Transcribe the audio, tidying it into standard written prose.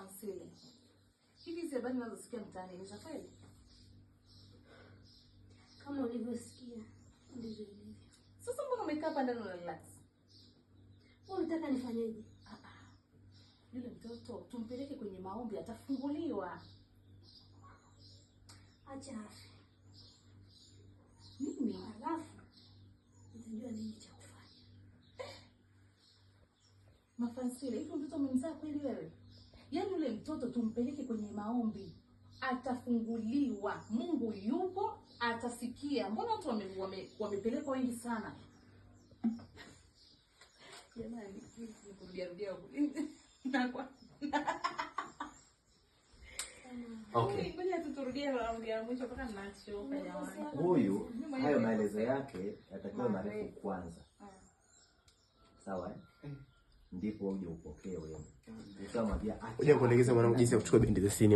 Mafansile. Hivi hizi habari ninazosikia mtaani ni za kweli? Kama ulivyosikia ndivyo ilivyo. Sasa mbona umekaa hapa ndani na relax? Wewe unataka nifanyeje? Yule mtoto tumpeleke kwenye maombi, atafunguliwa. Acha afe. Mimi Alafu nitajua nini cha kufanya. Mafansile, hivi mtoto umemzaa kweli wewe? Yaani yule mtoto tumpeleke kwenye maombi, atafunguliwa. Mungu yupo, atasikia. Mbona watu wamepelekwa wengi sana? Jamani, nikurudia na kwa Okay. Ngoja tuturudie maombi ya mwisho mpaka ninachoka jamani. Huyu hayo maelezo yake yatakiwa marefu kwanza. Sawa eh? Ndipo uje upokee wewe. Utamwambia acha. Kuelekeza mwanangu jinsi ya kuchukua binti za sini.